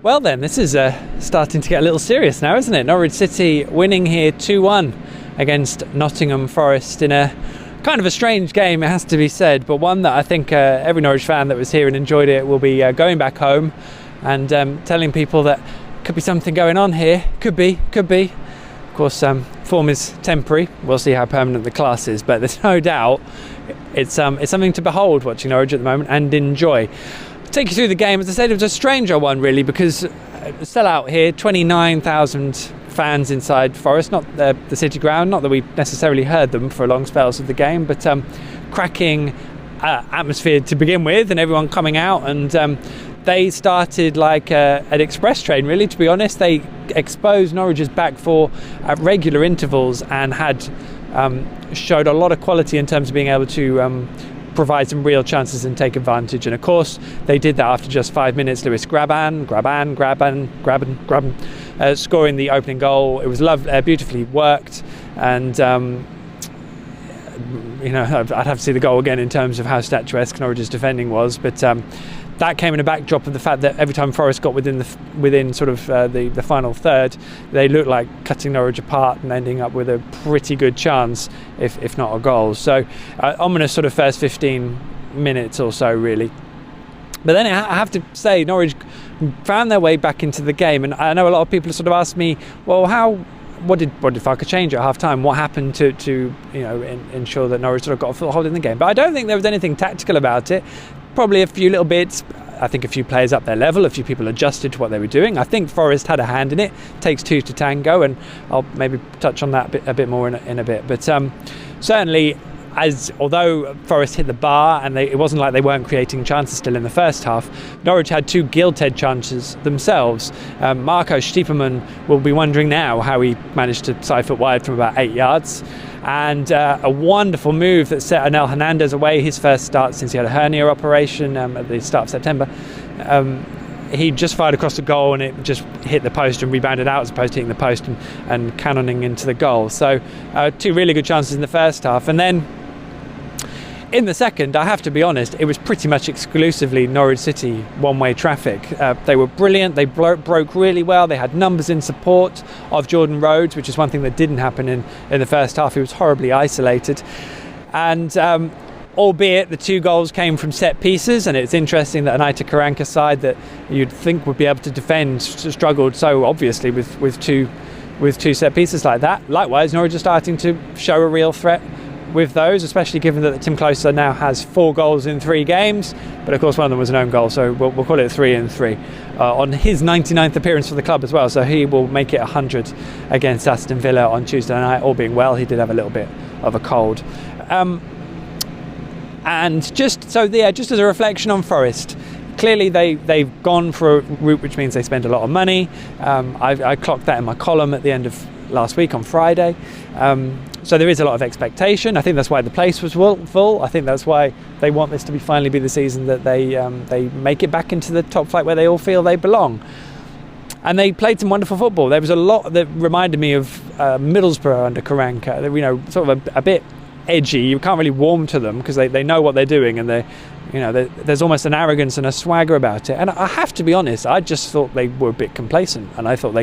Well then, this is starting to get a little serious now, isn't it? Norwich City winning here 2-1 against Nottingham Forest in a kind of a strange game, it has to be said, but one that I think every Norwich fan that was here and enjoyed it will be going back home and telling people that could be something going on here. Could be. Of course, form is temporary. We'll see how permanent the class is, but there's no doubt it's something to behold watching Norwich at the moment and enjoy. Take you through the game. As I said, it was a stranger one really, because sell out here, 29,000 fans inside Forest, not the City ground, not that we necessarily heard them for long spells of the game, but cracking atmosphere to begin with, and everyone coming out, and they started like an express train really, to be honest. They exposed Norwich's back four at regular intervals and had showed a lot of quality in terms of being able to provide some real chances and take advantage. And of course they did that after just 5 minutes. Lewis Graban scoring the opening goal. It was beautifully worked, and I'd have to see the goal again in terms of how statuesque Norwich's defending was, but that came in a backdrop of the fact that every time Forest got within sort of the final third, they looked like cutting Norwich apart and ending up with a pretty good chance, if not a goal. So ominous sort of first 15 minutes or so really. But then I have to say, Norwich found their way back into the game, and I know a lot of people sort of asked me, well, what did Farke change at half time? What happened to ensure that Norwich sort of got a foothold in the game? But I don't think there was anything tactical about it. Probably a few little bits. I think a few players up their level, a few people adjusted to what they were doing. I think Forest had a hand in it. Takes two to tango, and I'll maybe touch on that a bit more in a bit. But certainly, although Forest hit the bar and it wasn't like they weren't creating chances still in the first half, Norwich had two gilt-edged chances themselves. Marco Stiepermann will be wondering now how he managed to side foot wide from about 8 yards. And a wonderful move that set Anel Hernandez away, his first start since he had a hernia operation at the start of September. He just fired across the goal and it just hit the post and rebounded out as opposed to hitting the post and cannoning into the goal. So two really good chances in the first half. And then in the second, I have to be honest, it was pretty much exclusively Norwich City one-way traffic. They were brilliant. They broke really well. They had numbers in support of Jordan Rhodes, which is one thing that didn't happen in the first half. He was horribly isolated. And albeit the two goals came from set pieces, and it's interesting that an Aita Karanka side that you'd think would be able to defend struggled so obviously with two set pieces like that. Likewise, Norwich are starting to show a real threat with those, especially given that Timm Klose now has 4 goals in 3 games, but of course one of them was an own goal, so we'll call it 3 and 3 on his 99th appearance for the club as well, so he will make it 100 against Aston Villa on Tuesday night, all being well. He did have a little bit of a cold, and just as a reflection on Forest, clearly they've gone for a route which means they spend a lot of money. I clocked that in my column at the end of last week on Friday. So there is a lot of expectation. I think that's why the place was full. I think that's why they want this to finally be the season that they make it back into the top flight where they all feel they belong. And they played some wonderful football. There was a lot that reminded me of Middlesbrough under Karanka. Sort of a bit edgy. You can't really warm to them because they know what they're doing, and there's almost an arrogance and a swagger about it. And I have to be honest, I just thought they were a bit complacent, and I thought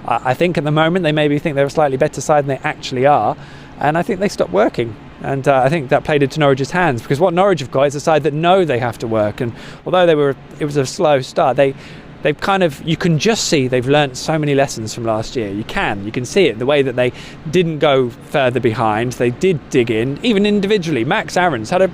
I think at the moment they maybe think they're a slightly better side than they actually are, and I think they stopped working. And I think that played into Norwich's hands, because what Norwich have got is a side that know they have to work, and although it was a slow start, they've kind of, you can just see they've learnt so many lessons from last year. You can see it, the way that they didn't go further behind, they did dig in, even individually. Max Aarons had a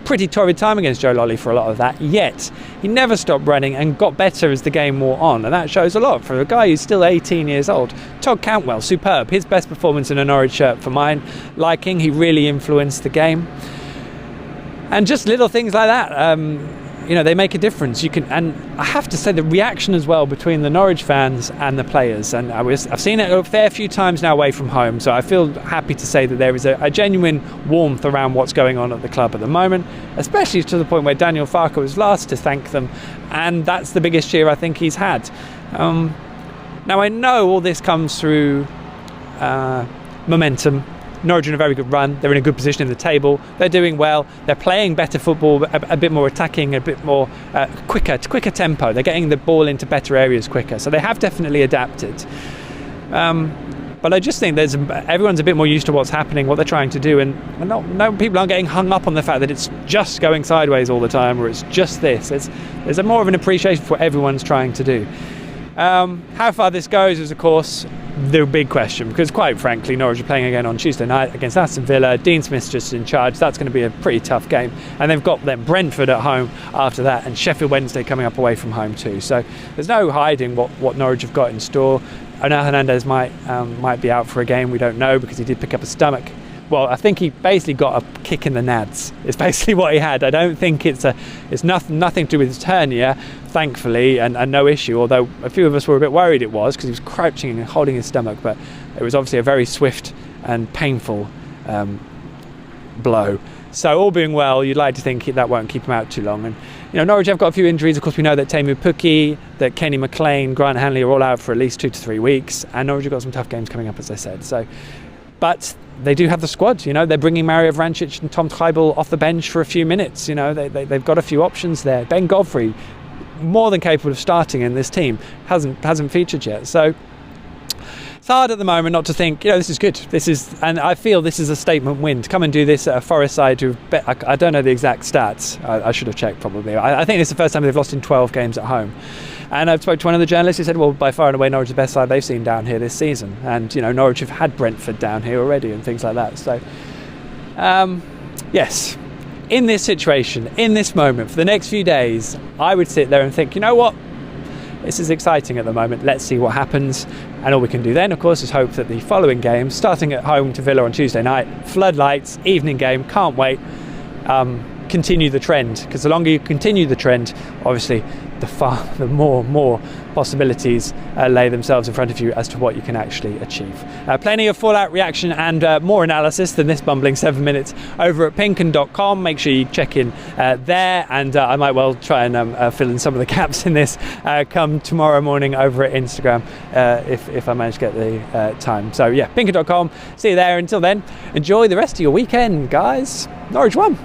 pretty torrid time against Joe Lolly for a lot of that, yet he never stopped running and got better as the game wore on, and that shows a lot for a guy who's still 18 years old. Todd Cantwell, superb, his best performance in a Norwich shirt for mine liking. He really influenced the game, and just little things like that, they make a difference. And I have to say the reaction as well between the Norwich fans and the players, and I've seen it a fair few times now away from home, so I feel happy to say that there is a genuine warmth around what's going on at the club at the moment, especially to the point where Daniel Farke was last to thank them, and that's the biggest cheer I think he's had. Now I know all this comes through momentum. Norwich are in a very good run. They're in a good position in the table. They're doing well. They're playing better football, a bit more attacking, a bit more quicker tempo. They're getting the ball into better areas quicker. So they have definitely adapted. But I just think everyone's a bit more used to what's happening, what they're trying to do, and people aren't getting hung up on the fact that it's just going sideways all the time, or it's just this. There's more of an appreciation for what everyone's trying to do. How far this goes is, of course, the big question, because quite frankly, Norwich are playing again on Tuesday night against Aston Villa. Dean Smith's just in charge. That's going to be a pretty tough game, and they've got then Brentford at home after that, and Sheffield Wednesday coming up away from home too. So there's no hiding what Norwich have got in store. Onel Hernandez might be out for a game. We don't know, because he did pick up a stomach. Well, I think he basically got a kick in the nads. It's basically what he had. I don't think it's nothing to do with his hernia, thankfully, and no issue. Although a few of us were a bit worried it was, because he was crouching and holding his stomach. But it was obviously a very swift and painful blow. So all being well, you'd like to think that won't keep him out too long. And Norwich have got a few injuries. Of course, we know that Teemu Pukki, that Kenny McLean, Grant Hanley are all out for at least 2 to 3 weeks. And Norwich have got some tough games coming up, as I said. But they do have the squad. They're bringing Mario Vrancic and Tom Treibel off the bench for a few minutes. They've got a few options there. Ben Godfrey, more than capable of starting in this team, hasn't featured yet. So it's hard at the moment not to think, this is good. And I feel this is a statement win. To come and do this at a Forest side I don't know the exact stats. I should have checked probably. I think it's the first time they've lost in 12 games at home. And I've spoke to one of the journalists who said, well, by far and away, Norwich is the best side they've seen down here this season. And, Norwich have had Brentford down here already and things like that. So, yes, in this situation, in this moment, for the next few days, I would sit there and think, you know what? This is exciting at the moment. Let's see what happens. And all we can do then, of course, is hope that the following game, starting at home to Villa on Tuesday night, floodlights, evening game, can't wait, continue the trend. Because the longer you continue the trend, obviously, the more possibilities lay themselves in front of you as to what you can actually achieve. Plenty of fallout reaction and more analysis than this bumbling 7 minutes over at PinkUn.com. Make sure you check in there, and I might well try and fill in some of the gaps in this come tomorrow morning over at Instagram if I manage to get the time. So yeah, PinkUn.com. See you there. Until then, enjoy the rest of your weekend, guys. Norwich won.